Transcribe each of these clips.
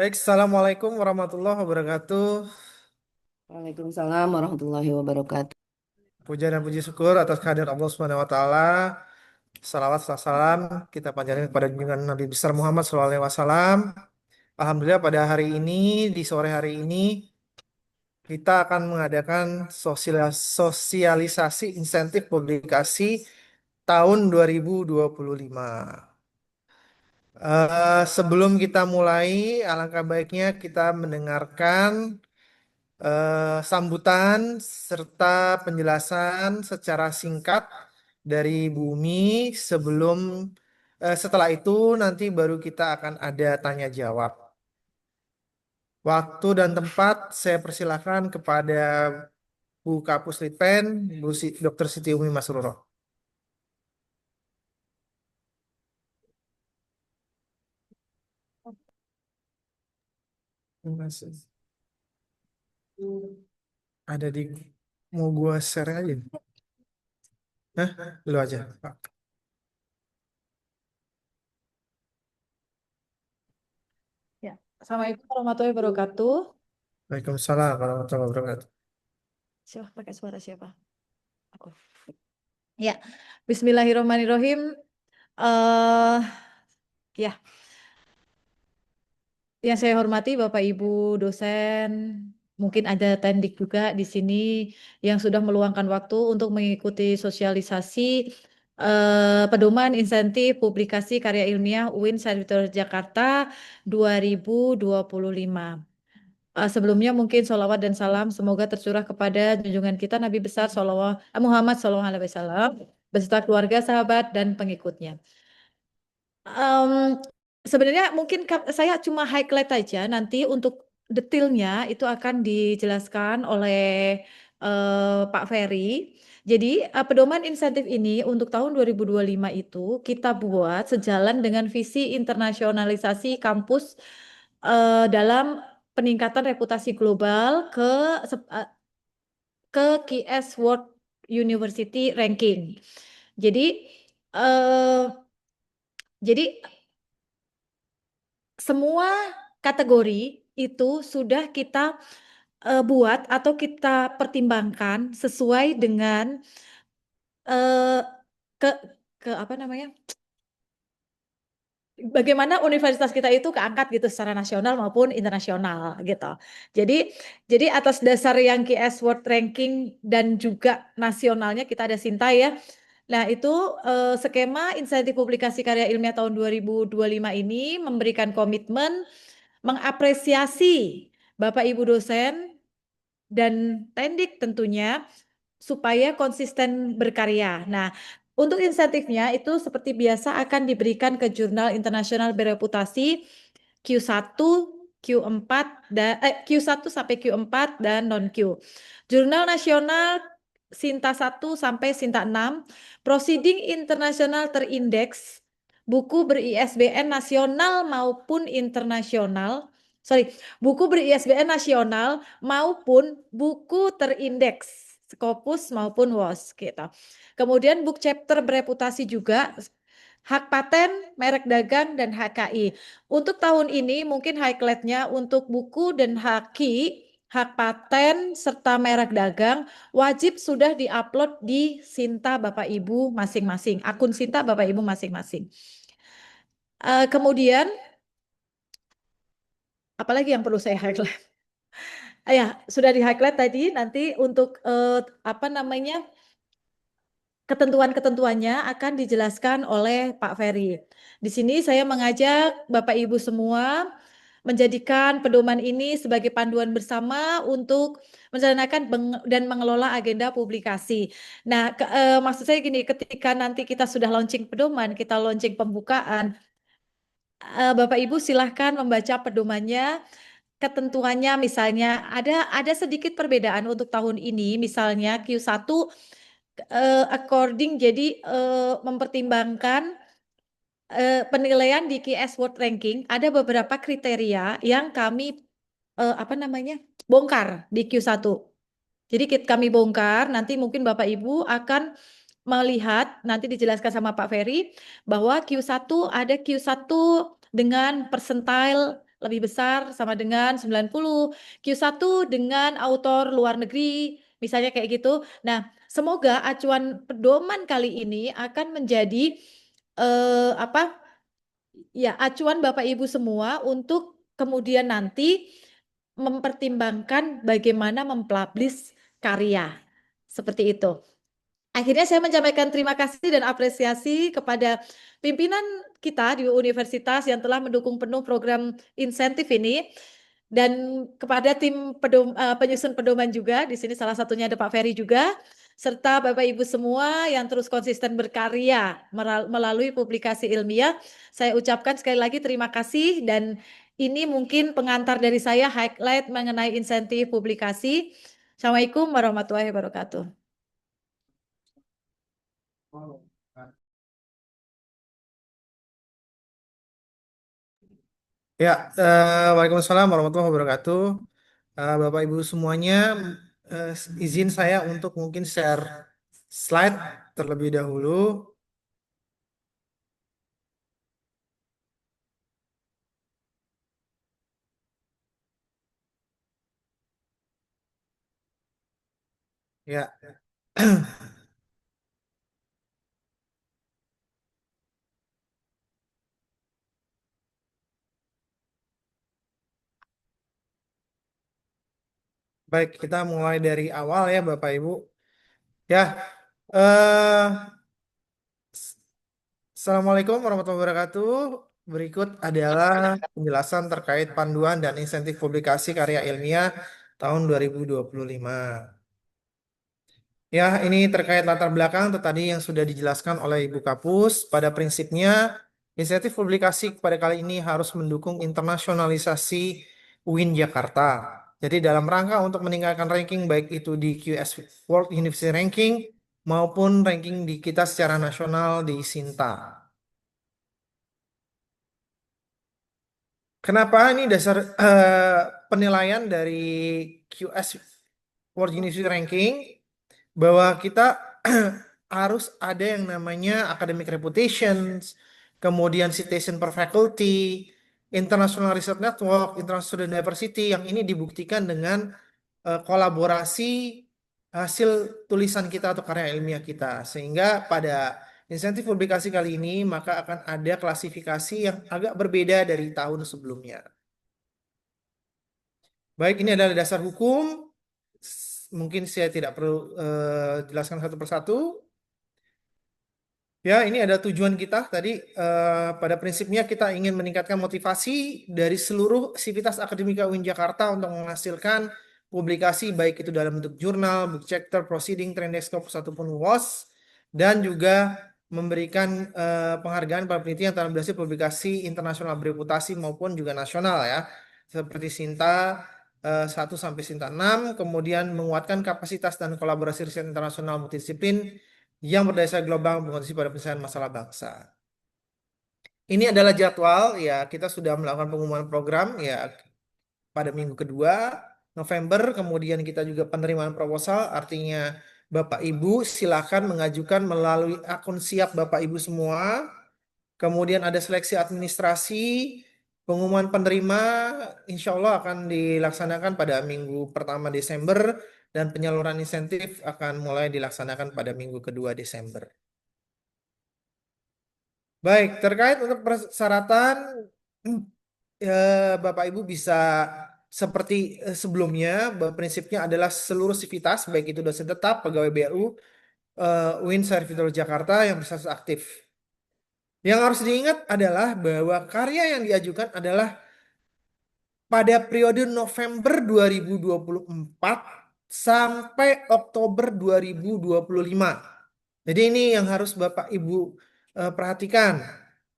Baik, Assalamualaikum warahmatullahi wabarakatuh. Waalaikumsalam warahmatullahi wabarakatuh. Puja dan puji syukur atas kehadiran Allah Subhanahu wa taala. Salawat salam kita panjatkan kepada junjungan Nabi besar Muhammad SAW. Alhamdulillah pada hari ini di sore hari ini kita akan mengadakan sosialisasi insentif publikasi tahun 2025. Sebelum kita mulai, alangkah baiknya kita mendengarkan sambutan serta penjelasan secara singkat dari Bumi sebelum setelah itu nanti baru kita akan ada tanya jawab. Waktu dan tempat saya persilahkan kepada Bu Kapus Litpen, Dr. Siti Umi Masruro. Mas- Ada di mau gua share aja. Hah? Lu aja, Pak. Ya, Assalamualaikum warahmatullahi wabarakatuh. Waalaikumsalam warahmatullahi wabarakatuh. Siapa pakai suara siapa? Aku. Ya, Bismillahirrahmanirrahim. eh ya, yang saya hormati Bapak Ibu dosen, mungkin ada tendik juga di sini yang sudah meluangkan waktu untuk mengikuti sosialisasi pedoman insentif publikasi karya ilmiah UIN Servitor Jakarta 2025. Sebelumnya mungkin sholawat dan salam semoga tercurah kepada junjungan kita Nabi besar Muhammad SAW beserta keluarga, sahabat dan pengikutnya. Em, Sebenarnya mungkin saya cuma highlight aja, nanti untuk detailnya itu akan dijelaskan oleh Pak Ferry. Jadi pedoman insentif ini untuk tahun 2025 itu kita buat sejalan dengan visi internasionalisasi kampus dalam peningkatan reputasi global ke QS World University Ranking. Jadi eh, jadi semua kategori itu sudah kita buat atau kita pertimbangkan sesuai dengan eh, ke ke apa namanya? Bagaimana universitas kita itu keangkat gitu secara nasional maupun internasional gitu. Jadi jadi atas dasar yang QS World Ranking dan juga nasionalnya kita ada Sinta ya. Nah, itu skema insentif publikasi karya ilmiah tahun 2025 ini memberikan komitmen mengapresiasi Bapak Ibu dosen dan tendik tentunya supaya konsisten berkarya. Nah, untuk insentifnya itu seperti biasa akan diberikan ke jurnal internasional bereputasi Q1, Q4 dan Q1 sampai Q4 dan non-Q. Jurnal nasional Sinta 1 sampai Sinta 6, proceeding internasional terindeks, buku ber-ISBN nasional maupun internasional. Sorry, buku ber-ISBN nasional maupun buku terindeks Scopus maupun WOS gitu. Kemudian book chapter bereputasi juga hak paten, merek dagang dan HKI. Untuk tahun ini mungkin highlightnya untuk buku dan hak paten serta merek dagang wajib sudah diupload di Sinta Bapak Ibu masing-masing, akun Sinta Bapak Ibu masing-masing. Kemudian apalagi yang perlu saya highlight? Ya, sudah di highlight tadi nanti untuk apa namanya? Ketentuan-ketentuannya akan dijelaskan oleh Pak Ferry. Di sini saya mengajak Bapak Ibu semua menjadikan pedoman ini sebagai panduan bersama untuk menjalankan dan mengelola agenda publikasi. Nah, maksud saya gini, ketika nanti kita sudah launching pedoman, kita launching pembukaan, Bapak Ibu silahkan membaca pedomannya, ketentuannya misalnya ada sedikit perbedaan untuk tahun ini, misalnya Q1 according jadi mempertimbangkan penilaian di QS World Ranking ada beberapa kriteria yang kami apa namanya bongkar di Q1. Jadi kami bongkar, nanti mungkin Bapak Ibu akan melihat, nanti dijelaskan sama Pak Ferry, bahwa Q1 ada Q1 dengan percentile lebih besar sama dengan 90, Q1 dengan autor luar negeri, misalnya kayak gitu. Nah, semoga acuan pedoman kali ini akan menjadi apa? Ya, acuan Bapak Ibu semua untuk kemudian nanti mempertimbangkan bagaimana mempublish karya. Seperti itu. Akhirnya saya menyampaikan terima kasih dan apresiasi kepada pimpinan kita di universitas yang telah mendukung penuh program insentif ini dan kepada tim penyusun pedoman juga. Di sini salah satunya ada Pak Ferry juga serta Bapak Ibu semua yang terus konsisten berkarya melalui publikasi ilmiah. Saya ucapkan sekali lagi terima kasih dan ini mungkin pengantar dari saya highlight mengenai insentif publikasi. Assalamualaikum warahmatullahi wabarakatuh. Ya, Waalaikumsalam warahmatullahi wabarakatuh. Bapak Ibu semuanya, eh, izin saya untuk mungkin share slide terlebih dahulu. Ya, baik kita mulai dari awal ya Bapak Ibu. Ya, eh, Assalamualaikum warahmatullahi wabarakatuh. Berikut adalah penjelasan terkait panduan dan insentif publikasi karya ilmiah tahun 2025. Ya, ini terkait latar belakang tadi yang sudah dijelaskan oleh Ibu Kapus. Pada prinsipnya, insentif publikasi pada kali ini harus mendukung internasionalisasi UIN Jakarta. Jadi dalam rangka untuk meningkatkan ranking baik itu di QS World University Ranking maupun ranking di kita secara nasional di Sinta. Kenapa ini dasar penilaian dari QS World University Ranking bahwa kita harus ada yang namanya academic reputations, kemudian citation per faculty, international research network, international student diversity yang ini dibuktikan dengan kolaborasi hasil tulisan kita atau karya ilmiah kita. Sehingga pada insentif publikasi kali ini maka akan ada klasifikasi yang agak berbeda dari tahun sebelumnya. Baik, ini adalah dasar hukum. Mungkin saya tidak perlu jelaskan satu persatu. Ya, ini ada tujuan kita tadi. Pada prinsipnya kita ingin meningkatkan motivasi dari seluruh sivitas akademika UIN Jakarta untuk menghasilkan publikasi baik itu dalam bentuk jurnal, book chapter, proceeding, trend scope ataupun WOS, dan juga memberikan penghargaan pada peneliti yang telah berhasil publikasi internasional bereputasi maupun juga nasional ya, seperti Sinta 1 sampai Sinta 6, kemudian menguatkan kapasitas dan kolaborasi riset internasional multidisiplin yang berdasar global berkontribusi pada penyelesaian masalah bangsa. Ini adalah jadwal ya, kita sudah melakukan pengumuman program ya pada minggu kedua November, kemudian kita juga penerimaan proposal, artinya Bapak Ibu silakan mengajukan melalui akun siap Bapak Ibu semua. Kemudian ada seleksi administrasi, pengumuman penerima insya Allah akan dilaksanakan pada minggu pertama Desember dan penyaluran insentif akan mulai dilaksanakan pada minggu kedua Desember. Baik, terkait untuk persyaratan, Bapak Ibu bisa seperti sebelumnya, bahwa prinsipnya adalah seluruh sivitas, baik itu dosen tetap, pegawai BRU, UIN Servitor Jakarta yang berstatus aktif. Yang harus diingat adalah bahwa karya yang diajukan adalah pada periode November 2024 sampai Oktober 2025. Jadi ini yang harus Bapak Ibu perhatikan.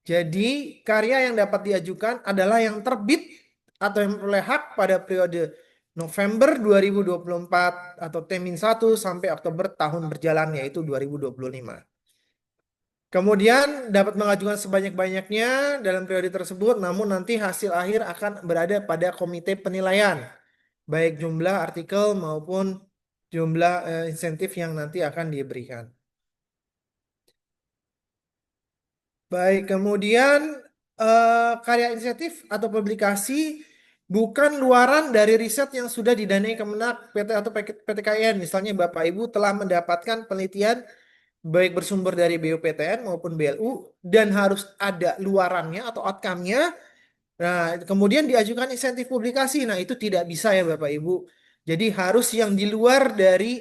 Jadi karya yang dapat diajukan adalah yang terbit atau yang memperoleh hak pada periode November 2024 atau T-1 sampai Oktober tahun berjalan yaitu 2025. Kemudian dapat mengajukan sebanyak-banyaknya dalam periode tersebut, namun nanti hasil akhir akan berada pada komite penilaian, baik jumlah artikel maupun jumlah insentif yang nanti akan diberikan. Baik, kemudian karya inisiatif atau publikasi bukan luaran dari riset yang sudah didanai Kemenak PT atau PTKN. Misalnya Bapak Ibu telah mendapatkan penelitian baik bersumber dari BUPTN maupun BLU dan harus ada luarannya atau outcome-nya. Nah, kemudian diajukan insentif publikasi. Nah, itu tidak bisa ya Bapak Ibu. Jadi harus yang di luar dari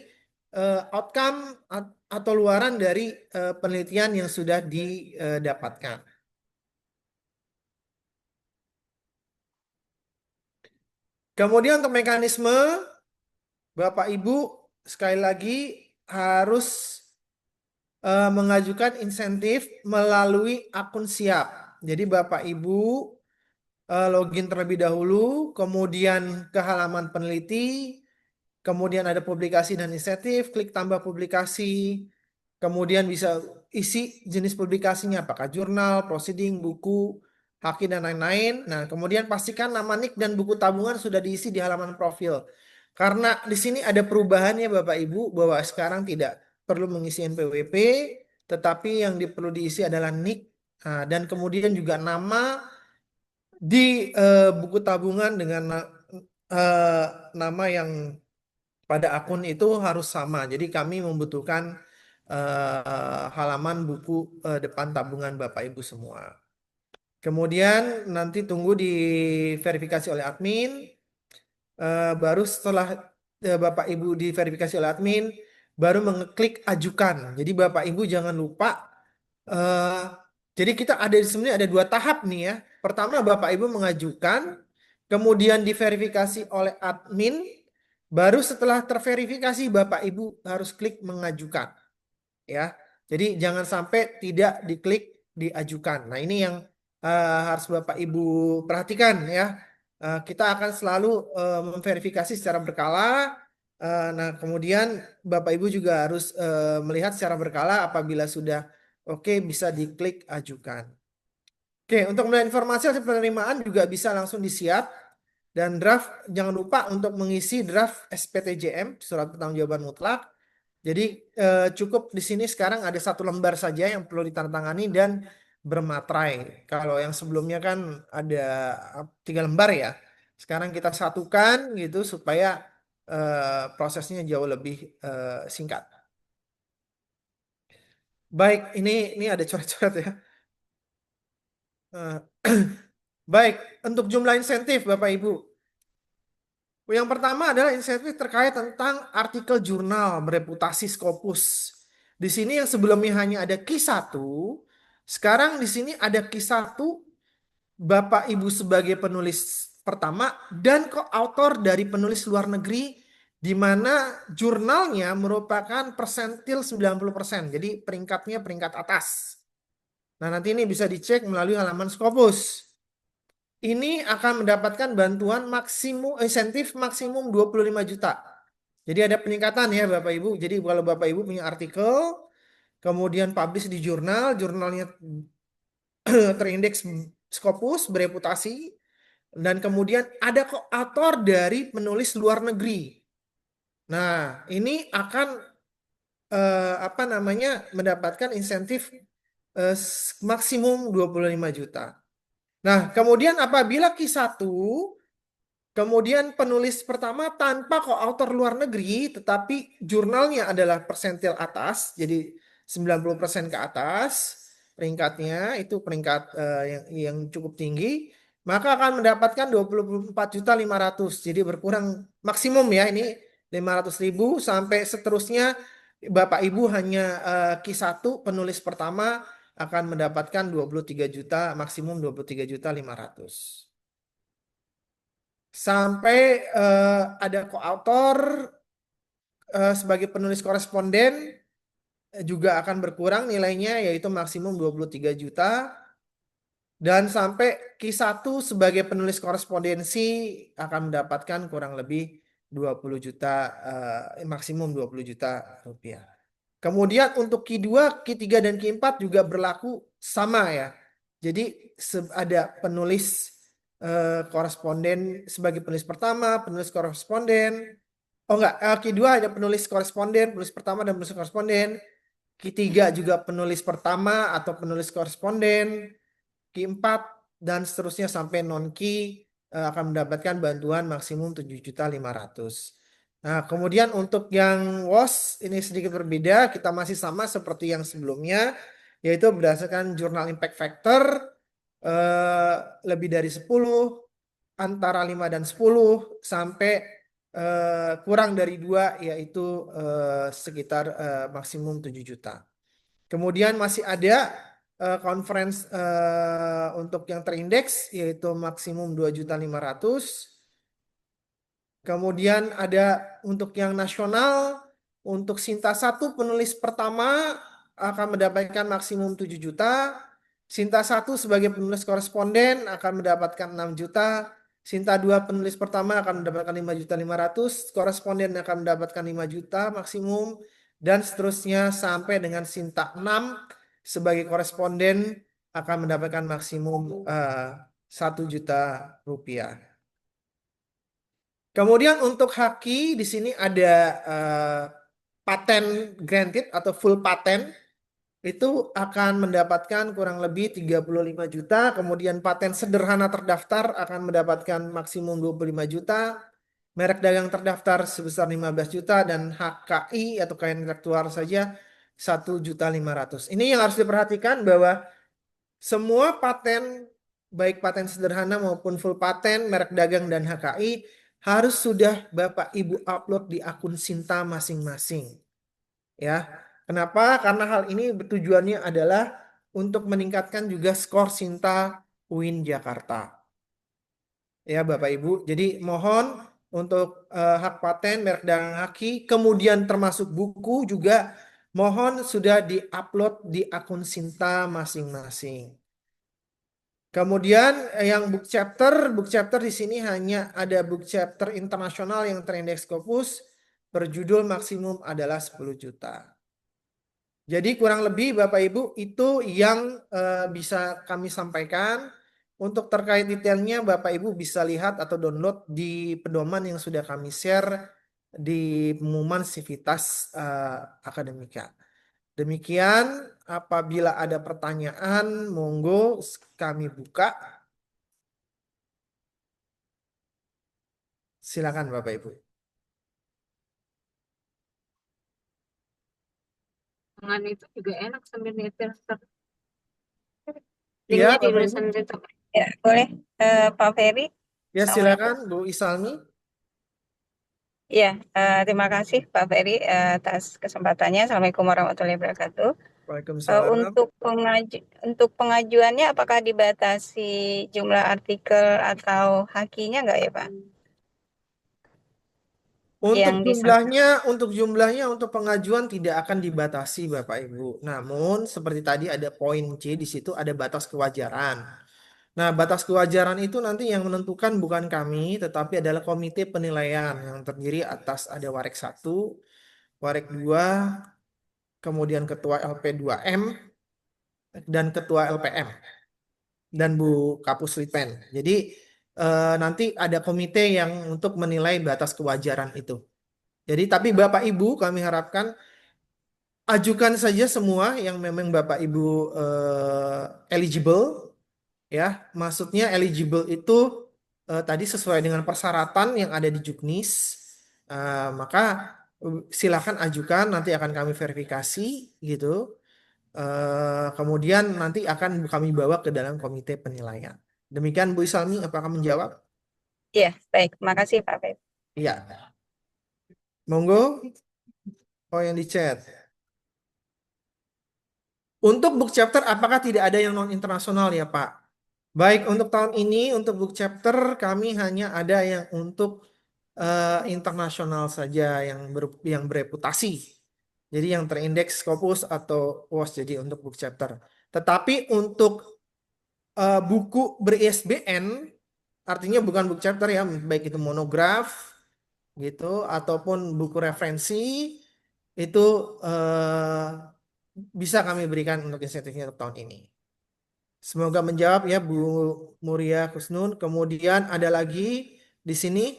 outcome atau luaran dari penelitian yang sudah didapatkan. Kemudian untuk mekanisme, Bapak Ibu sekali lagi harus mengajukan insentif melalui akun siap. Jadi Bapak Ibu login terlebih dahulu, kemudian ke halaman peneliti, kemudian ada publikasi dan insentif, klik tambah publikasi, kemudian bisa isi jenis publikasinya, apakah jurnal, proceeding, buku, haki, dan lain-lain. Nah, kemudian pastikan nama NIK dan buku tabungan sudah diisi di halaman profil. Karena di sini ada perubahan ya Bapak Ibu, bahwa sekarang tidak perlu mengisi NPWP, tetapi yang perlu diisi adalah NIK, dan kemudian juga nama di buku tabungan dengan eh, nama yang pada akun itu harus sama. Jadi kami membutuhkan halaman buku depan tabungan Bapak Ibu semua. Kemudian nanti tunggu diverifikasi oleh admin. Baru setelah Bapak Ibu diverifikasi oleh admin, baru mengeklik ajukan. Jadi Bapak Ibu jangan lupa. eh, jadi kita ada sebenarnya ada 2 tahap nih ya. Pertama Bapak Ibu mengajukan, kemudian diverifikasi oleh admin. Baru setelah terverifikasi Bapak Ibu harus klik mengajukan ya. Jadi jangan sampai tidak diklik diajukan. Nah, ini yang harus Bapak Ibu perhatikan ya. Kita akan selalu memverifikasi secara berkala. Nah, kemudian Bapak Ibu juga harus melihat secara berkala apabila sudah oke bisa diklik ajukan. Oke, untuk melihat informasi hasil penerimaan juga bisa langsung disiap. Dan draft, jangan lupa untuk mengisi draft SPTJM, surat pertanggungjawaban mutlak. Jadi cukup di sini sekarang ada 1 lembar saja yang perlu ditandatangani dan bermaterai. Kalau yang sebelumnya kan ada 3 lembar ya. Sekarang kita satukan gitu supaya prosesnya jauh lebih singkat. Baik, ini ada coret-coret ya. Eh, Baik, untuk jumlah insentif Bapak Ibu. Yang pertama adalah insentif terkait tentang artikel jurnal bereputasi Scopus. Di sini yang sebelumnya hanya ada Q1, sekarang di sini ada Q1 Bapak Ibu sebagai penulis pertama dan co-author dari penulis luar negeri di mana jurnalnya merupakan persentil 90%. Jadi peringkatnya peringkat atas. Nah, nanti ini bisa dicek melalui halaman Scopus. Ini akan mendapatkan bantuan maksimum insentif maksimum 25 juta. Jadi ada peningkatan ya Bapak Ibu. Jadi kalau Bapak Ibu punya artikel, kemudian publish di jurnal, jurnalnya terindeks Scopus, bereputasi, dan kemudian ada koautor dari penulis luar negeri. Nah, ini akan apa namanya mendapatkan insentif maksimum 25 juta. Nah, kemudian apabila Q1 kemudian penulis pertama tanpa koautor luar negeri, tetapi jurnalnya adalah persentil atas, jadi 90% ke atas, peringkatnya itu peringkat yang cukup tinggi, maka akan mendapatkan 24.500.000. Jadi berkurang maksimum ya ini 500.000 sampai seterusnya Bapak Ibu hanya Q1 penulis pertama akan mendapatkan 23 juta, maksimum 23.500.000 sampai ada koautor sebagai penulis koresponden juga akan berkurang nilainya yaitu maksimum 23 juta dan sampai Q1 sebagai penulis korespondensi akan mendapatkan kurang lebih 20 juta maksimum 20 juta rupiah. Kemudian untuk Q2, Q3 dan Q4 juga berlaku sama ya. Jadi ada penulis koresponden sebagai penulis pertama, penulis koresponden. Oh enggak, Q2 ada penulis koresponden, penulis pertama dan penulis koresponden. Q3 juga penulis pertama atau penulis koresponden. Q4 dan seterusnya sampai non-Ki akan mendapatkan bantuan maksimum 7.500.000. Nah, kemudian untuk yang WOS ini sedikit berbeda, kita masih sama seperti yang sebelumnya, yaitu berdasarkan Jurnal Impact Factor eh, lebih dari 10, antara 5 dan 10, sampai kurang dari 2, yaitu sekitar maksimum 7 juta. Kemudian masih ada conference untuk yang terindeks, yaitu maksimum 2.500.000. Kemudian ada untuk yang nasional, untuk Sinta 1 penulis pertama akan mendapatkan maksimum 7 juta. Sinta 1 sebagai penulis koresponden akan mendapatkan 6 juta. Sinta 2 penulis pertama akan mendapatkan 5.500.000. Koresponden akan mendapatkan 5 juta maksimum. Dan seterusnya sampai dengan Sinta 6 sebagai koresponden akan mendapatkan maksimum 1 juta rupiah. Kemudian untuk haki di sini ada paten granted atau full paten itu akan mendapatkan kurang lebih 35 juta. Kemudian paten sederhana terdaftar akan mendapatkan maksimum 25 juta. Merek dagang terdaftar sebesar 15 juta dan HKI atau kekayaan intelektual saja 1.500.000. Ini yang harus diperhatikan bahwa semua paten, baik paten sederhana maupun full paten, merek dagang dan HKI, harus sudah Bapak Ibu upload di akun Sinta masing-masing. Ya, kenapa? Karena hal ini tujuannya adalah untuk meningkatkan juga skor Sinta UIN Jakarta. Ya, Bapak Ibu. Jadi mohon untuk hak paten, merek dagang HKI, kemudian termasuk buku juga mohon sudah diupload di akun Sinta masing-masing. Kemudian yang book chapter di sini hanya ada book chapter internasional yang terindeks Scopus berjudul maksimum adalah 10 juta. Jadi kurang lebih Bapak Ibu itu yang bisa kami sampaikan. Untuk terkait detailnya Bapak Ibu bisa lihat atau download di pedoman yang sudah kami share di pengumuman Sivitas Akademika. Demikian, apabila ada pertanyaan, monggo kami buka. Silakan Bapak Ibu. Tangan itu juga enak sambil nyetir. Iya, Linknya di Bapak Ibu. tulisan itu. Ya, boleh. Pak Ferry. Ya, Assalamualaikum. silakan Bu Isalmi. Iya, terima kasih Pak Ferry atas kesempatannya. Assalamualaikum warahmatullahi wabarakatuh. Waalaikumsalam. Untuk pengajuannya apakah dibatasi jumlah artikel atau hakinya nggak ya Pak? Yang disampaikan. Untuk jumlahnya untuk pengajuan tidak akan dibatasi Bapak Ibu. Namun seperti tadi ada poin C di situ ada batas kewajaran. Nah, batas kewajaran itu nanti yang menentukan bukan kami, tetapi adalah komite penilaian yang terdiri atas ada Warek 1, Warek 2, kemudian Ketua LP2M, dan Ketua LPM, dan Bu Kapus Litpen. Jadi nanti ada komite yang untuk menilai batas kewajaran itu. Jadi tapi Bapak Ibu kami harapkan ajukan saja semua yang memang Bapak Ibu eligible. Ya, maksudnya eligible itu tadi sesuai dengan persyaratan yang ada di Juknis, maka silakan ajukan, nanti akan kami verifikasi gitu. Kemudian nanti akan kami bawa ke dalam komite penilaian. Demikian Bu Islami, apakah menjawab? Iya, baik. Makasih Pak Ferry. Iya. Monggo. Oh, yang di chat. Untuk book chapter, apakah tidak ada yang non internasional ya Pak? Baik, untuk tahun ini untuk book chapter kami hanya ada yang untuk internasional saja yang bereputasi. Jadi yang terindeks Scopus atau WOS jadi untuk book chapter. Tetapi untuk buku ber-ISBN artinya bukan book chapter ya, baik itu monograf gitu ataupun buku referensi itu bisa kami berikan untuk insentifnya untuk tahun ini. Semoga menjawab ya Bu Muria Kusnun. Kemudian ada lagi di sini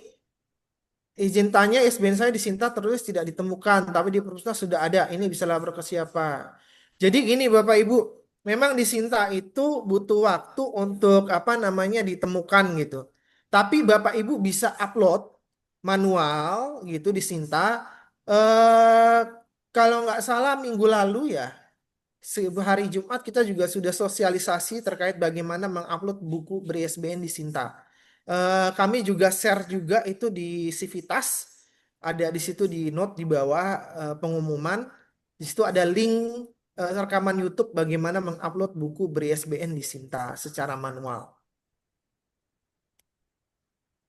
izin tanya ISBN saya di Sinta terus tidak ditemukan, tapi di perpustakaan sudah ada. Ini bisa lapor ke siapa? Jadi gini Bapak Ibu, memang di Sinta itu butuh waktu untuk apa namanya ditemukan gitu. Tapi Bapak Ibu bisa upload manual gitu di Sinta. Eh, kalau nggak salah minggu lalu ya, hari Jumat kita juga sudah sosialisasi terkait bagaimana mengupload buku ber-ISBN di Sinta. Kami juga share juga itu di Civitas, ada di situ di note di bawah pengumuman. Di situ ada link rekaman YouTube bagaimana mengupload buku ber-ISBN di Sinta secara manual.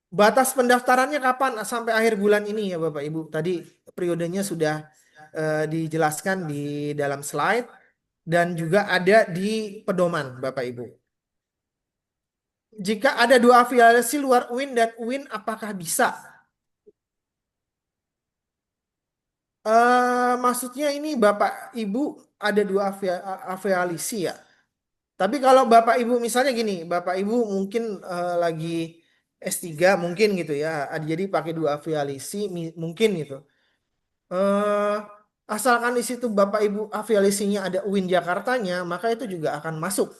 Batas pendaftarannya kapan? Sampai akhir bulan ini ya Bapak Ibu. Tadi periodenya sudah dijelaskan di dalam slide dan juga ada di pedoman Bapak Ibu. Jika ada dua afiliasi luar UIN dan UIN apakah bisa? Maksudnya ini Bapak Ibu ada dua afiliasi ya. Tapi kalau Bapak Ibu misalnya gini, Bapak Ibu mungkin lagi S3 mungkin gitu ya. Jadi pakai dua afiliasi mungkin gitu. Eh, Asalkan di situ Bapak Ibu afiliasinya ada UIN Jakartanya, maka itu juga akan masuk.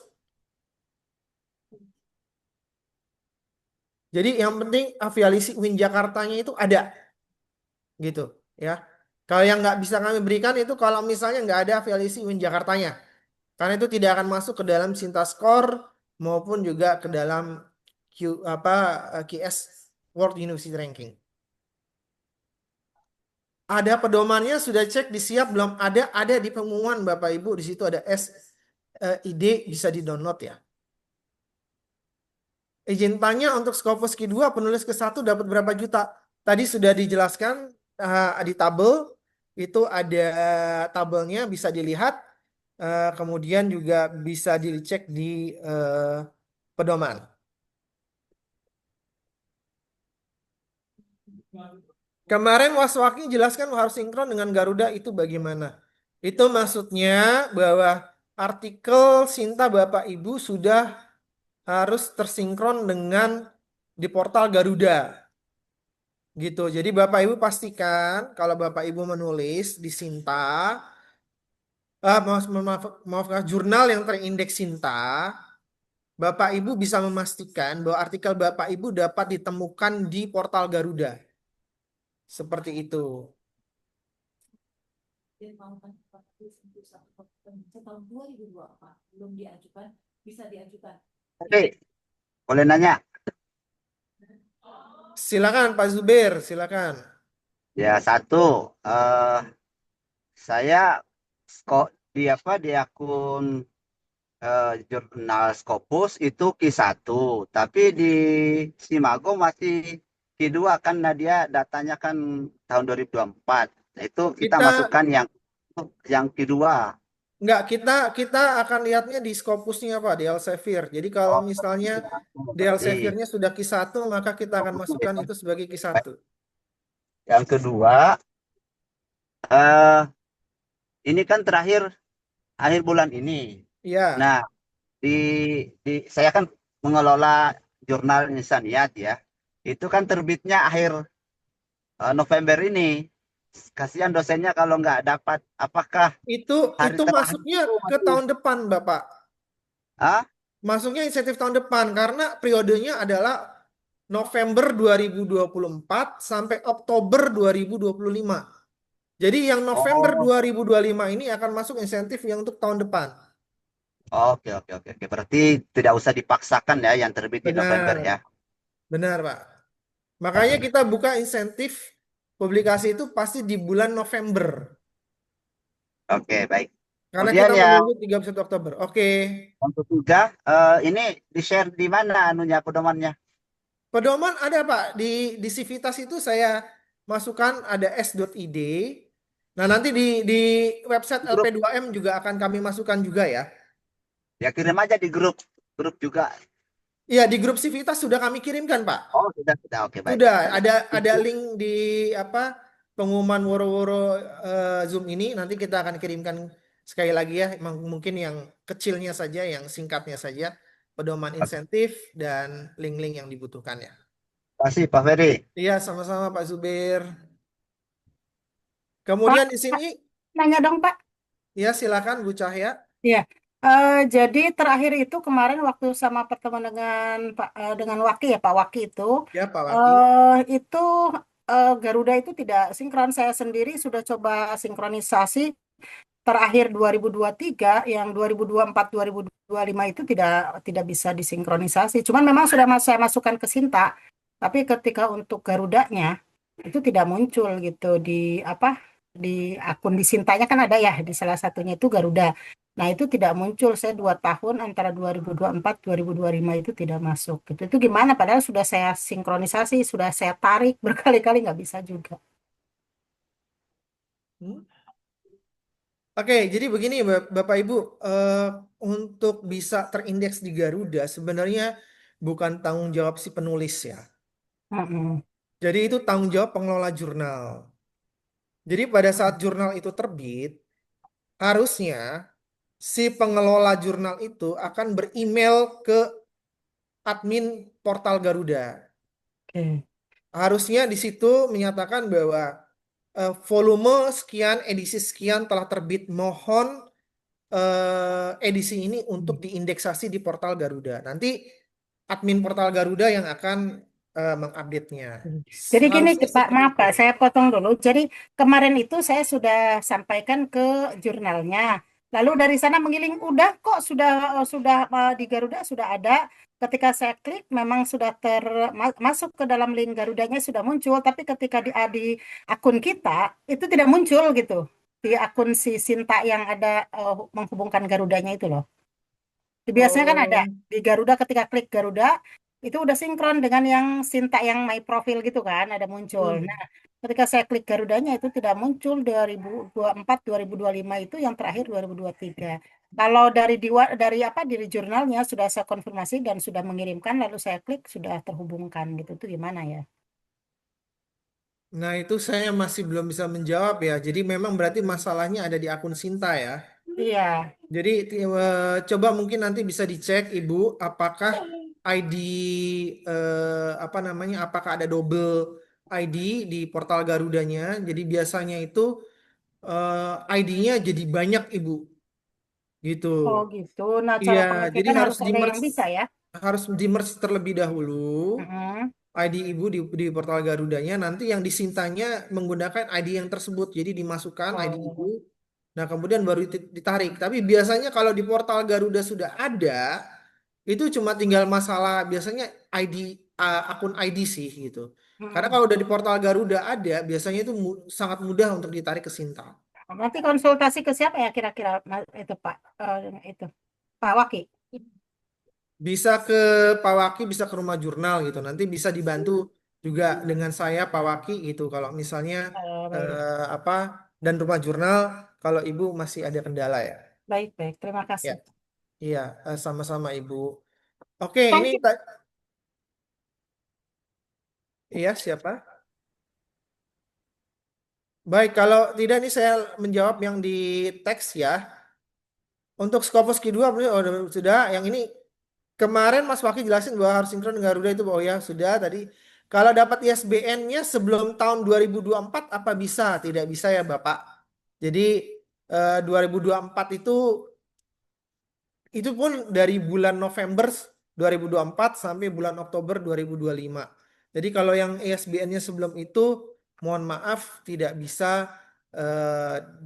Jadi yang penting afiliasi UIN Jakartanya itu ada gitu ya. Kalau yang nggak bisa kami berikan itu kalau misalnya nggak ada afiliasi UIN Jakartanya. Karena itu tidak akan masuk ke dalam Sintascore maupun juga ke dalam QS World University Ranking. Ada pedomannya sudah cek di siap belum? Ada di pengumuman Bapak Ibu di situ ada SID bisa di-download ya. Izin tanya untuk Scopus Q2 penulis ke-1 dapat berapa juta? Tadi sudah dijelaskan di tabel itu ada tabelnya bisa dilihat. Kemudian juga bisa dicek di pedoman. Kemarin Waswaki jelaskan harus sinkron dengan Garuda itu bagaimana? Itu maksudnya bahwa artikel Sinta Bapak Ibu sudah harus tersinkron dengan di portal Garuda. Gitu. Jadi Bapak Ibu pastikan kalau Bapak Ibu menulis di Sinta, maaf, jurnal yang terindeks Sinta, Bapak Ibu bisa memastikan bahwa artikel Bapak Ibu dapat ditemukan di portal Garuda. Seperti itu. Tahun 2024 belum diajukan, bisa diajukan. Oke, boleh nanya? Silakan Pak Zubair, silakan. Ya, satu, saya kok di akun jurnal Scopus itu Q1, tapi di Simago masih Q2 kan Nadia datanya kan tahun 2024. Nah, itu kita Kita masukkan yang Q2. Enggak, kita akan lihatnya di Scopusnya Pak, di Elsevier. Jadi kalau Oh, misalnya di berarti Elseviernya sudah Q1, maka kita akan masukkan itu sebagai Q1. yang kedua, eh ini kan terakhir akhir bulan ini. Iya, Nah, di saya kan mengelola jurnal Insaniat ya. Itu kan terbitnya akhir November ini. Kasihan dosennya kalau nggak dapat. Apakah itu hari terakhir masuknya itu ke masih? tahun depan, Bapak. Ah, Masuknya insentif tahun depan karena periodenya adalah November 2024 sampai Oktober 2025. Jadi yang November oh, 2025 ini akan masuk insentif yang untuk tahun depan. oke, oke, oke, oke. Berarti tidak usah dipaksakan ya yang terbit di November Benar, ya. benar, Pak. Makanya kita buka insentif publikasi itu pasti di bulan November. Oke, baik. Karena Kemudian kita yang menunggu 31 Oktober. Oke. ketiga, ini di-share di mana anunya pedomannya? Pedoman ada Pak. Di Civitas itu saya masukkan ada s.id. Nah nanti di website Di grup. LP2M juga akan kami masukkan juga ya. Ya kirim aja di grup juga. Iya di grup Civitas sudah kami kirimkan Pak. Oh, sudah. Oke, baik. Sudah ada link di apa pengumuman woro-woro Zoom ini nanti kita akan kirimkan sekali lagi ya mungkin yang kecilnya saja yang singkatnya saja pedoman insentif dan link-link yang dibutuhkan ya. Terima kasih Pak Ferry. Iya sama-sama Pak Zubir. Pak, Kemudian di sini nanya dong Pak. ya silakan Bu Cahya. Ya, Jadi terakhir itu kemarin waktu sama pertemuan dengan dengan Waki ya Pak Waki Ya, Pak Waki. itu Garuda itu tidak sinkron. Saya sendiri sudah coba sinkronisasi terakhir 2023, yang 2024 2025 itu tidak bisa disinkronisasi. Cuman memang sudah saya masukkan ke Sinta, tapi ketika untuk Garudanya itu tidak muncul gitu di apa di akun di Sintanya kan ada ya di salah satunya itu Garuda. Nah itu tidak muncul. Saya 2 tahun antara 2024 2025 itu tidak masuk. Gitu. Itu gimana? Padahal sudah saya sinkronisasi, sudah saya tarik berkali-kali nggak bisa juga. Hmm? Oke, jadi begini Bapak Ibu, untuk bisa terindeks di Garuda sebenarnya bukan tanggung jawab si penulis ya. Mm-mm. Jadi itu tanggung jawab pengelola jurnal. Jadi pada saat jurnal itu terbit, harusnya si pengelola jurnal itu akan beremail ke admin portal Garuda. Oke. Harusnya di situ menyatakan bahwa volume sekian, edisi sekian telah terbit. Mohon edisi ini untuk diindeksasi di portal Garuda. Nanti admin portal Garuda yang akan mengupdate-nya. Jadi gini Harusnya Pak, seperti maaf itu. Pak, saya potong dulu. Jadi kemarin itu saya sudah sampaikan ke jurnalnya. Lalu dari sana menggiling, udah kok sudah di Garuda sudah ada. Ketika saya klik memang sudah masuk ke dalam link Garudanya sudah muncul, tapi ketika di akun kita itu tidak muncul gitu. Di akun si Sinta yang ada menghubungkan Garudanya itu loh. Biasanya kan ada Oh, di Garuda ketika klik Garuda itu udah sinkron dengan yang Sinta yang my profile gitu kan ada muncul. hmm. Nah, ketika saya klik Garudanya itu tidak muncul 2024 2025 itu yang terakhir 2023. Kalau dari apa dari jurnalnya sudah saya konfirmasi dan sudah mengirimkan lalu saya klik sudah terhubungkan gitu. Itu gimana ya? Nah, itu saya masih belum bisa menjawab ya. Jadi memang berarti masalahnya ada di akun Sinta ya. Iya. Jadi coba mungkin nanti bisa dicek Ibu apakah ID apa namanya apakah ada double ID di portal Garudanya. Jadi biasanya itu ID-nya jadi banyak Ibu gitu. Oh gitu. Nah, Iya, cara jadi pengecekan harus harus ada yang bisa ya. di merge terlebih dahulu. Mm-mm. ID Ibu di portal Garudanya, nanti yang disintanya menggunakan ID yang tersebut. Jadi dimasukkan ID Ibu. Oh, Nah, kemudian baru ditarik. Tapi biasanya kalau di portal Garuda sudah ada, itu cuma tinggal masalah biasanya ID akun ID sih gitu. Karena mm. kalau udah di portal Garuda ada, biasanya itu sangat mudah untuk ditarik ke Sinta. Nanti konsultasi ke siapa ya kira-kira itu Pak? Itu Pak Waki. Bisa ke Pak Waki, bisa ke rumah jurnal gitu. Nanti bisa dibantu juga dengan saya Pak Waki gitu. Kalau misalnya Baik, apa dan rumah jurnal, kalau Ibu masih ada kendala ya. baik, baik. Terima Ya, kasih. iya, sama-sama Ibu. Oke, ini Thank you. iya siapa? Baik, kalau tidak nih saya menjawab yang di teks ya. Untuk Scopus Q2 sudah. Yang ini kemarin Mas Waki jelasin bahwa harus sinkron dengan Garuda itu. Oh ya, sudah tadi. Kalau dapat ISBN-nya sebelum tahun 2024 apa bisa? Tidak bisa ya Bapak. Jadi 2024 itu pun dari bulan November 2024 sampai bulan Oktober 2025. Jadi kalau yang ISBN-nya sebelum itu, mohon maaf tidak bisa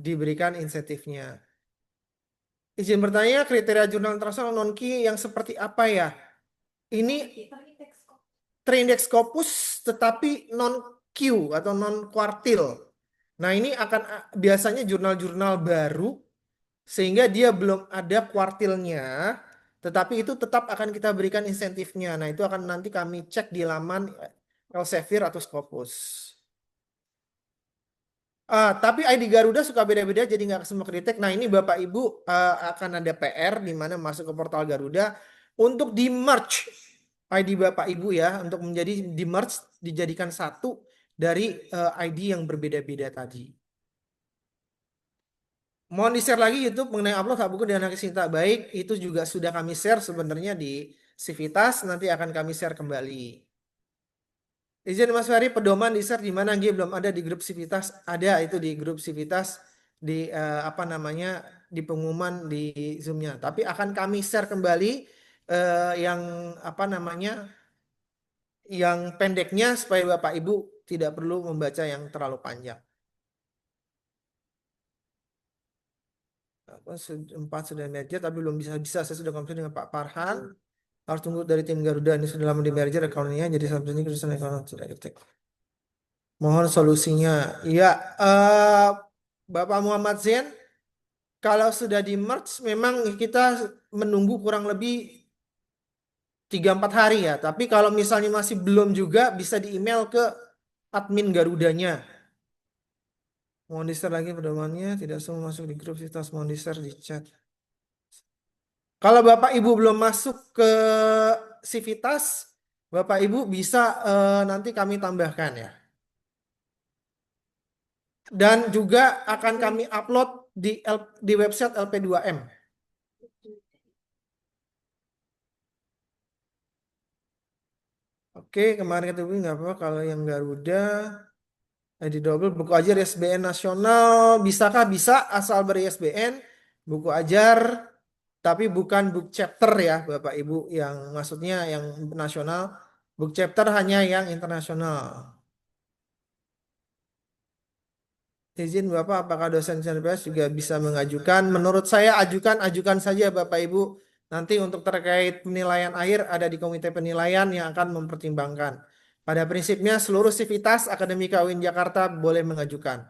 diberikan insentifnya. Izin bertanya, kriteria jurnal internasional non-key yang seperti apa ya? Ini terindeks Scopus tetapi non-Q atau non-kuartil. Nah ini akan biasanya jurnal-jurnal baru sehingga dia belum ada kuartilnya, tetapi itu tetap akan kita berikan insentifnya. Nah, itu akan nanti kami cek di laman Elsevier atau Scopus. Tapi ID Garuda suka beda-beda, jadi nggak semua kritik. Nah, ini Bapak Ibu akan ada PR di mana masuk ke portal Garuda untuk di merge ID Bapak Ibu ya, untuk menjadi di merge dijadikan satu dari ID yang berbeda-beda tadi. Mohon di-share lagi YouTube mengenai upload hak buku dan hak Sinta baik. Itu juga sudah kami share sebenarnya di Civitas. Nanti akan kami share kembali. Izin Mas Ferry, pedoman di-share di mana? Belum ada di grup Civitas. Ada itu di grup Civitas di apa namanya di pengumuman di Zoom-nya. Tapi akan kami share kembali yang apa namanya, yang pendeknya supaya Bapak Ibu tidak perlu membaca yang terlalu panjang. Empat sudah merger tapi belum bisa saya sudah konfirmasi dengan Pak Farhan. Harus tunggu dari tim Garuda ini sudah lama di merger akunnya jadi sampai ini kerusakan ekonomi sudah detek. Mohon solusinya. Ya, Bapak Muhammad Zain, kalau sudah di merge memang kita menunggu kurang lebih 3-4 hari ya. Tapi kalau misalnya masih belum juga bisa di email ke admin Garudanya. Mohon di-share lagi pedomannya, tidak semua masuk di grup, kita mohon di-share di chat. Kalau Bapak Ibu belum masuk ke Civitas, Bapak Ibu bisa nanti kami tambahkan ya. Dan juga akan kami upload di website LP2M. Oke, kemarin ketemu nggak apa-apa kalau yang Garuda. ID double buku ajar ISBN nasional bisakah? Bisa asal beri ISBN buku ajar tapi bukan book chapter ya Bapak Ibu, yang maksudnya yang nasional, book chapter hanya yang internasional. Izin Bapak, apakah dosen CNPS juga bisa mengajukan? Menurut saya ajukan saja Bapak Ibu. Nanti untuk terkait penilaian akhir ada di komite penilaian yang akan mempertimbangkan. Pada prinsipnya seluruh sivitas Akademika UIN Jakarta boleh mengajukan.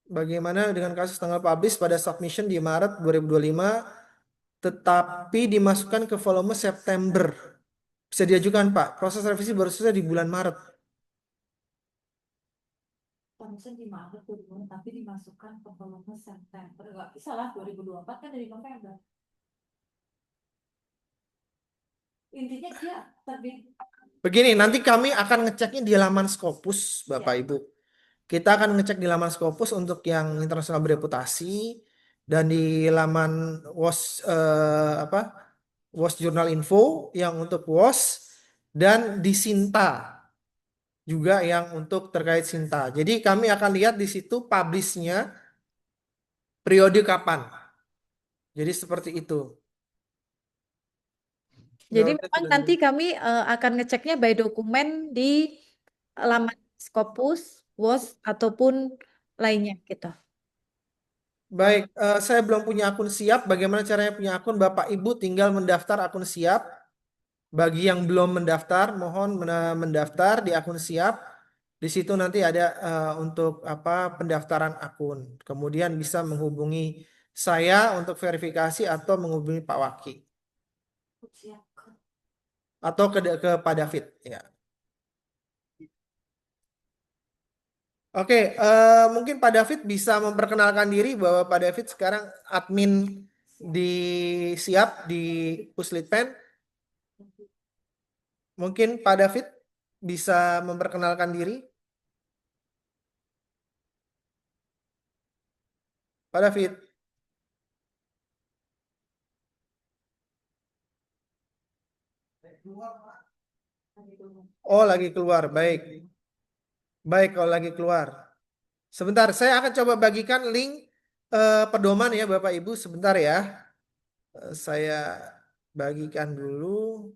Bagaimana dengan kasus tanggal publish pada submission di Maret 2025 tetapi dimasukkan ke volume September? Bisa diajukan Pak. Proses revisi baru selesai di bulan Maret. Submission di Maret 2025 tapi dimasukkan ke volume September. Enggak bisa lah, 2024 kan dari November. Intinya dia terbit. Begini, nanti kami akan ngeceknya di laman Scopus, Bapak Ibu. Kita akan ngecek di laman Scopus untuk yang internasional bereputasi dan di laman WOS apa? WOS Jurnal Info yang untuk WOS dan di Sinta juga yang untuk terkait Sinta. Jadi kami akan lihat di situ publishnya periode kapan. Jadi seperti itu. Jadi memang nanti kami akan ngeceknya by dokumen di laman Scopus, WOS ataupun lainnya gitu. Baik, saya belum punya akun siap. Bagaimana caranya punya akun? Bapak Ibu tinggal mendaftar akun siap. Bagi yang belum mendaftar, mohon mendaftar di akun siap. Di situ nanti ada untuk apa pendaftaran akun. Kemudian bisa menghubungi saya untuk verifikasi atau menghubungi Pak Waki atau ke Pak David. Ya. Oke, mungkin Pak David bisa memperkenalkan diri bahwa Pak David sekarang admin di siap di Puslitpen. Mungkin Pak David bisa memperkenalkan diri. Pak David. Oh, lagi keluar. Baik. Baik, kalau lagi keluar. Sebentar, saya akan coba bagikan link pedoman ya Bapak Ibu. Sebentar ya. Saya bagikan dulu.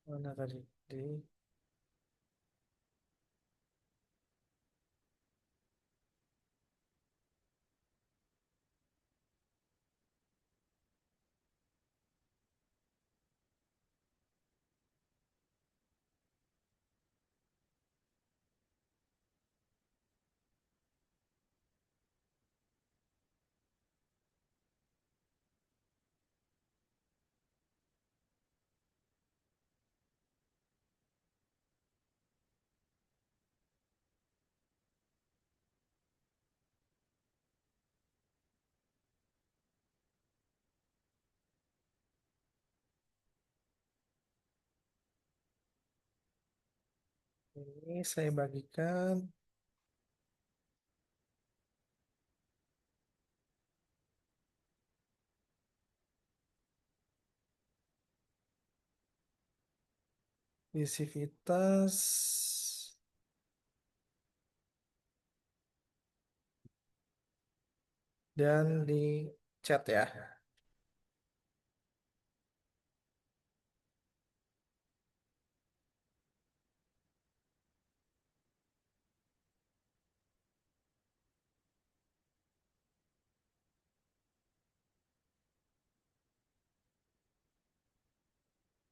Mana tadi? Ini saya bagikan. Visivitas dan di chat ya.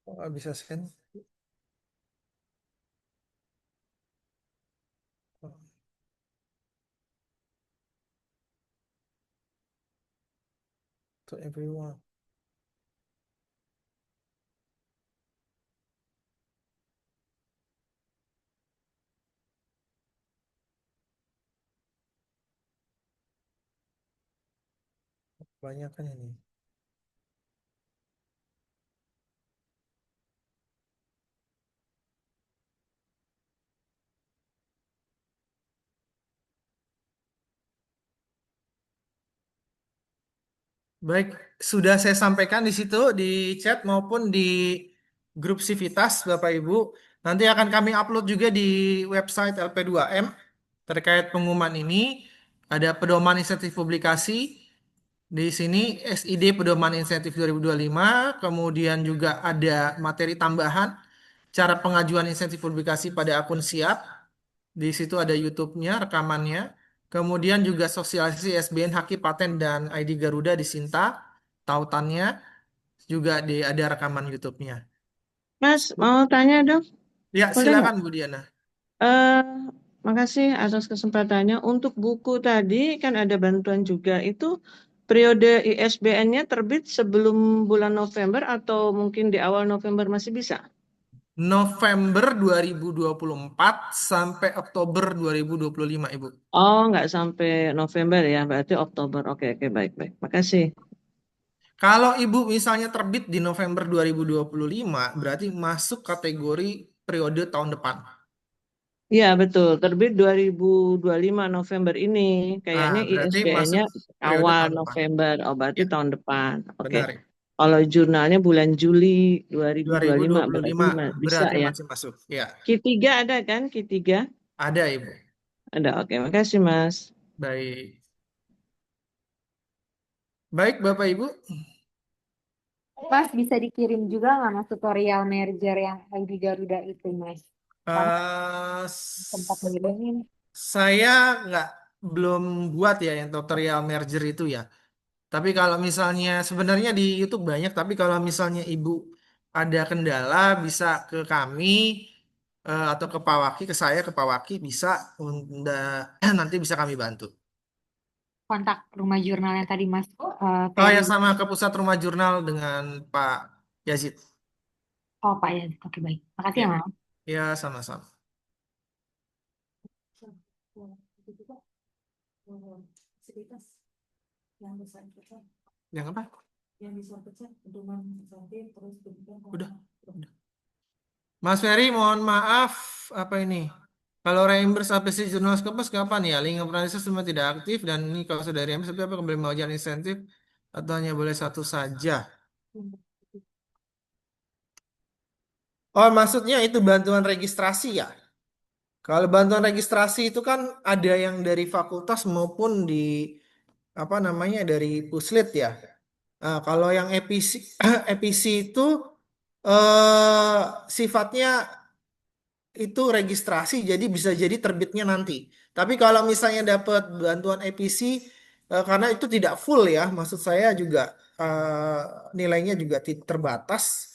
Oh, nggak bisa scan. Oh, to everyone. Banyak kan ini. Baik, sudah saya sampaikan di situ di chat maupun di grup Civitas Bapak Ibu. Nanti akan kami upload juga di website LP2M terkait pengumuman ini. Ada pedoman insentif publikasi di sini SID pedoman insentif 2025, kemudian juga ada materi tambahan cara pengajuan insentif publikasi pada akun Siap. Di situ ada YouTube-nya, rekamannya. Kemudian juga sosialisasi SBN, Haki, Paten, dan ID Garuda di Sinta. Tautannya juga ada rekaman YouTube-nya. Mas, mau tanya dong, Ya, boleh nggak? silakan Bu Diana. Eh, Makasih atas kesempatannya. Untuk buku tadi kan ada bantuan juga. Itu periode ISBN-nya terbit sebelum bulan November atau mungkin di awal November masih bisa? November 2024 sampai Oktober 2025, Ibu. Oh, nggak sampai November ya, berarti Oktober. Oke, oke, baik-baik. Makasih. Kalau Ibu misalnya terbit di November 2025, berarti masuk kategori periode tahun depan. Iya, betul. Terbit 2025 November ini. Kayaknya Berarti masuk ISBN-nya periode awal tahun depan. November. Oh, berarti Ya, tahun depan. Oke. benar. Kalau jurnalnya bulan Juli 2025, berarti 2025 bisa berarti ya. masih masuk. Ya, Q3 ada kan? Q3 ada Ibu. ada. Oke, makasih Mas. Baik. Baik, Bapak Ibu. Mas bisa dikirim juga nggak mas tutorial merger yang ID Garuda itu mas? Karena Eh, sempat s- ngirimin. saya nggak belum buat ya yang tutorial merger itu ya. Tapi kalau misalnya sebenarnya di YouTube banyak, tapi kalau misalnya Ibu ada kendala bisa ke kami atau ke Pak Waki, ke saya ke Pak Waki bisa nanti bisa kami bantu. Kontak rumah jurnal yang tadi mas Oh Ferry. ya sama ke Pusat Rumah Jurnal dengan Pak Yazid. Oh Pak ya, oke baik. Makasih Ya, ya mas. ya sama-sama. Yang apa? Udah. Udah. Mas Ferry, mohon maaf, apa ini? Kalau reimburse APC Jurnal Skopus kapan ya? Link penalisis semua tidak aktif dan ini kalau sudah reimburse tapi apa kembali mau jalan insentif atau hanya boleh satu saja? Oh, maksudnya itu bantuan registrasi ya? Kalau bantuan registrasi itu kan ada yang dari fakultas maupun di apa namanya dari Puslit ya. Nah, kalau yang EPC EPC itu eh, sifatnya itu registrasi jadi bisa jadi terbitnya nanti. Tapi kalau misalnya dapat bantuan EPC karena itu tidak full ya, maksud saya juga nilainya juga terbatas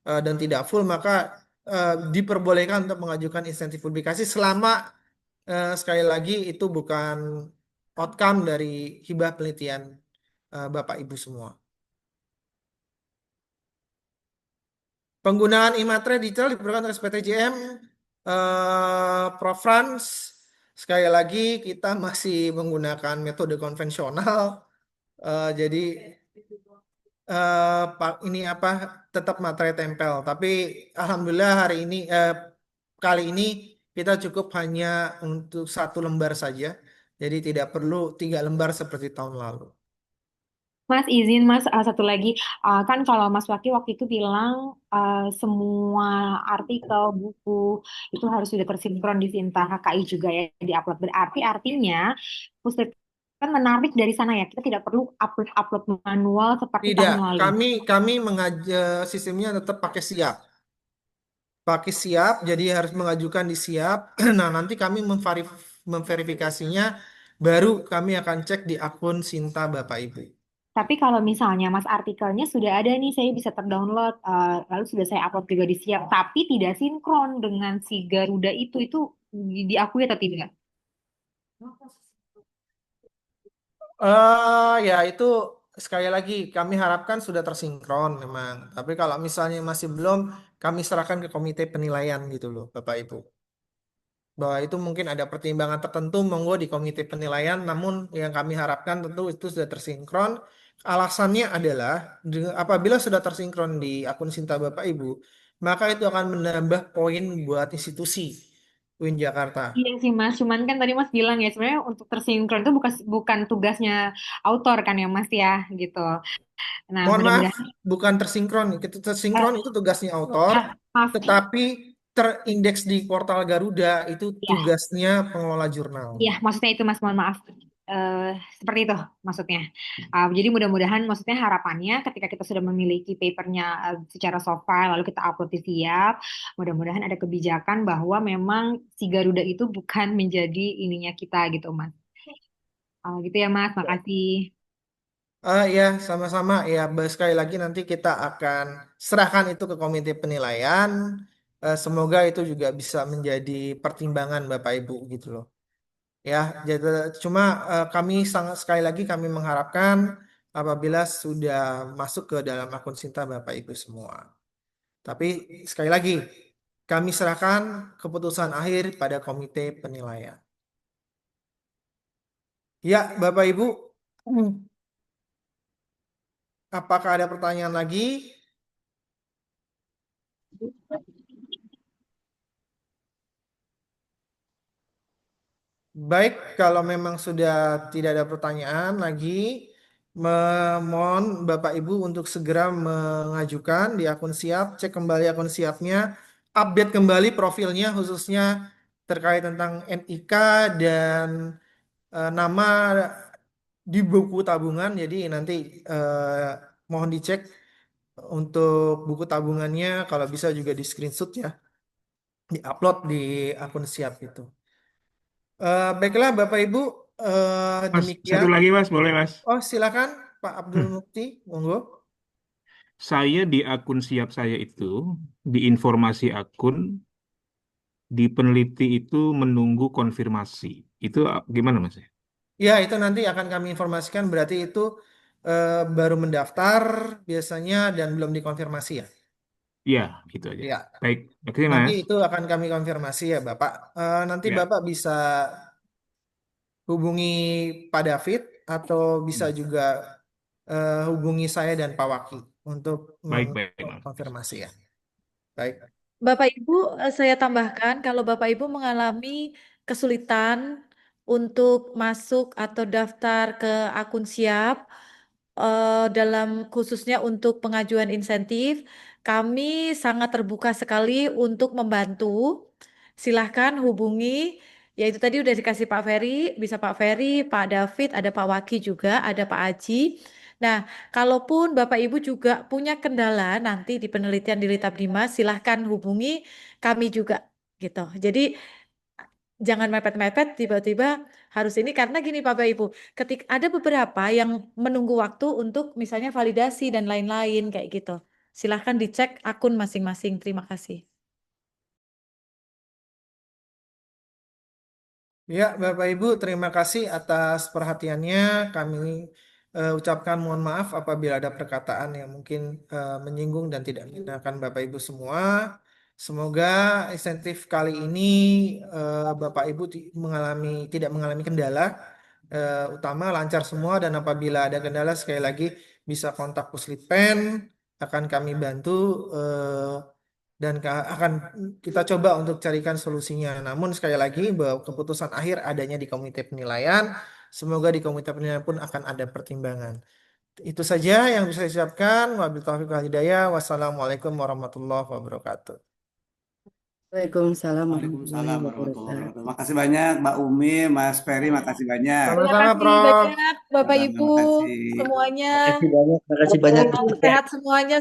dan tidak full maka diperbolehkan untuk mengajukan insentif publikasi selama sekali lagi itu bukan outcome dari hibah penelitian Bapak Ibu semua. Penggunaan imaterai detail diperlukan oleh SPTJM, Prof. Franz. Sekali lagi kita masih menggunakan metode konvensional, jadi ini apa tetap materai tempel. Tapi alhamdulillah hari ini kali ini kita cukup hanya untuk 1 lembar saja. Jadi tidak perlu 3 lembar seperti tahun lalu. Mas izin Mas, satu lagi. Kan kalau Mas Waki waktu itu bilang semua artikel buku itu harus sudah tersinkron di Sinta HKI juga ya diupload. Berarti artinya Puslep kan menarik dari sana ya. Kita tidak perlu upload manual seperti Tidak, tahun lalu. kami mengajar sistemnya tetap pakai siap. Pakai siap, jadi harus mengajukan di siap. Nah, nanti kami memverifikasinya, baru kami akan cek di akun Sinta Bapak Ibu. Tapi kalau misalnya Mas artikelnya sudah ada nih, saya bisa terdownload, lalu sudah saya upload juga di Siap, tapi tidak sinkron dengan si Garuda itu diakui atau tidak? Ya itu sekali lagi kami harapkan sudah tersinkron memang. Tapi kalau misalnya masih belum, kami serahkan ke komite penilaian gitu loh, Bapak Ibu. Bahwa itu mungkin ada pertimbangan tertentu, monggo di komite penilaian. Namun yang kami harapkan tentu itu sudah tersinkron. Alasannya adalah apabila sudah tersinkron di akun Sinta Bapak Ibu, maka itu akan menambah poin buat institusi UIN Jakarta. Iya sih Mas, cuman kan tadi Mas bilang ya sebenarnya untuk tersinkron itu bukan bukan tugasnya autor kan ya Mas ya gitu. Nah Mohon maaf, mudah-mudahan bukan tersinkron. Tersinkron eh, itu tugasnya autor, maaf tetapi terindeks di portal Garuda itu ya. tugasnya pengelola jurnal. Iya, maksudnya itu Mas, mohon maaf. Eh, Seperti itu maksudnya. Jadi mudah-mudahan maksudnya harapannya ketika kita sudah memiliki papernya secara soft file lalu kita upload di Siap, mudah-mudahan ada kebijakan bahwa memang si Garuda itu bukan menjadi ininya kita gitu Mas. Gitu ya Mas, makasih. Ya, sama-sama. Ya, sekali lagi nanti kita akan serahkan itu ke komite penilaian. Semoga itu juga bisa menjadi pertimbangan Bapak Ibu gitu loh. Ya, jadi cuma kami sangat sekali lagi kami mengharapkan apabila sudah masuk ke dalam akun Sinta Bapak Ibu semua. Tapi sekali lagi kami serahkan keputusan akhir pada komite penilaian. Ya, Bapak Ibu, apakah ada pertanyaan lagi? Baik, kalau memang sudah tidak ada pertanyaan lagi, mohon Bapak Ibu untuk segera mengajukan di akun Siap, cek kembali akun Siapnya, update kembali profilnya khususnya terkait tentang NIK dan nama di buku tabungan. Jadi nanti mohon dicek untuk buku tabungannya, kalau bisa juga di screenshot ya, di-upload di akun Siap itu. Baiklah Bapak Ibu, Mas, satu demikian. lagi Mas, boleh Mas? Oh silakan Pak Abdul Hmm. Mukti, monggo. Saya di akun siap saya itu, di informasi akun, di peneliti itu menunggu konfirmasi. Itu gimana Mas? Ya itu nanti akan kami informasikan, berarti itu baru mendaftar biasanya dan belum dikonfirmasi ya. Ya, gitu aja. Ya, Baik, makasih nanti Mas. itu akan kami konfirmasi ya Bapak. Nanti Ya, Bapak bisa hubungi Pak David atau bisa hmm. juga hubungi saya dan Pak Waki untuk Baik Mas. mengkonfirmasi ya. Baik. Bapak Ibu, saya tambahkan kalau Bapak Ibu mengalami kesulitan untuk masuk atau daftar ke akun Siap, dalam khususnya untuk pengajuan insentif, kami sangat terbuka sekali untuk membantu. Silahkan hubungi, yaitu tadi udah dikasih Pak Ferry, bisa Pak Ferry, Pak David, ada Pak Waki juga, ada Pak Aji. Nah, kalaupun Bapak Ibu juga punya kendala nanti di penelitian di Litab Dimas, silahkan hubungi kami juga gitu. Jadi jangan mepet-mepet tiba-tiba harus ini karena gini Bapak Ibu, ketika ada beberapa yang menunggu waktu untuk misalnya validasi dan lain-lain kayak gitu. Silahkan dicek akun masing-masing. Terima kasih. Ya, Bapak Ibu, terima kasih atas perhatiannya. Kami ucapkan mohon maaf apabila ada perkataan yang mungkin menyinggung dan tidak menyenangkan Bapak Ibu semua. Semoga insentif kali ini Bapak Ibu tidak mengalami kendala, utama lancar semua dan apabila ada kendala sekali lagi bisa kontak Puslitpen, akan kami bantu dan akan kita coba untuk carikan solusinya. Namun sekali lagi bahwa keputusan akhir adanya di komite penilaian. Semoga di komite penilaian pun akan ada pertimbangan. Itu saja yang bisa saya ucapkan. Wabillahi taufiq wal hidayah. Wassalamualaikum warahmatullahi wabarakatuh. Waalaikumsalam warahmatullahi Waalaikumsalam warahmatullahi wabarakatuh. wabarakatuh. Makasih banyak Mbak Umi, Mas Ferry, makasih banyak. Terima Sama-sama, kasih Prof. banyak Bapak Sama-sama, Ibu makasih. semuanya. Makasih banyak.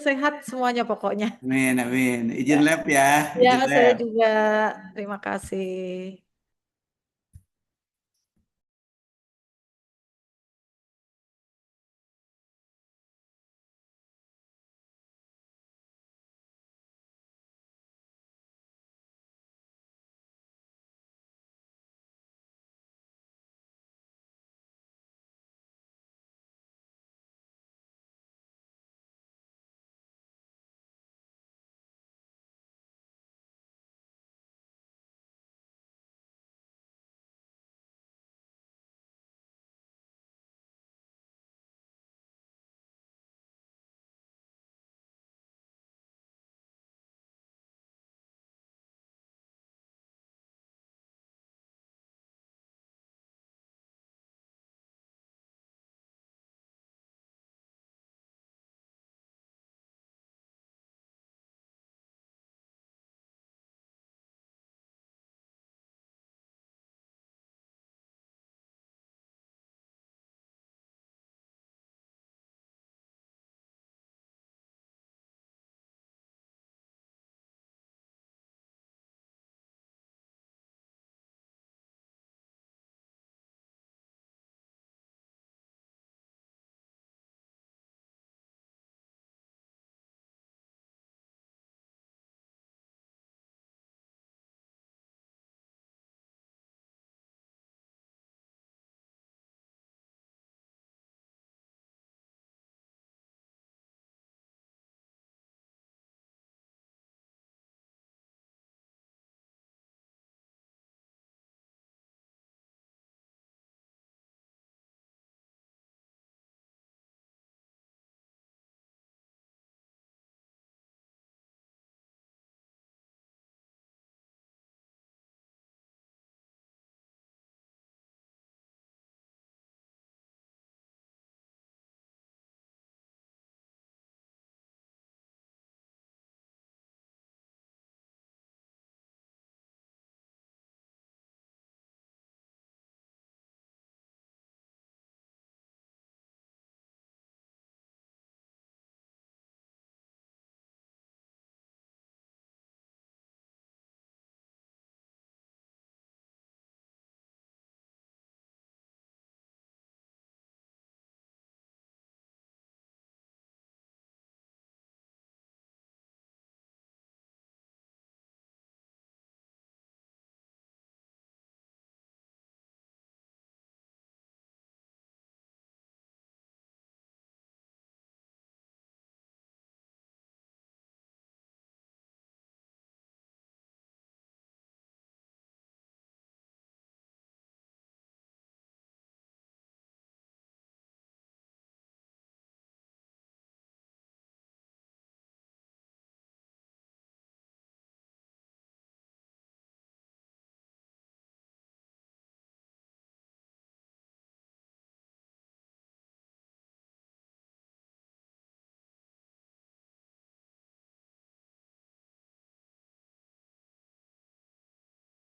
Sehat semuanya pokoknya. Amin, amin. Izin lab ya, Ya, izin saya lab. juga. Terima kasih.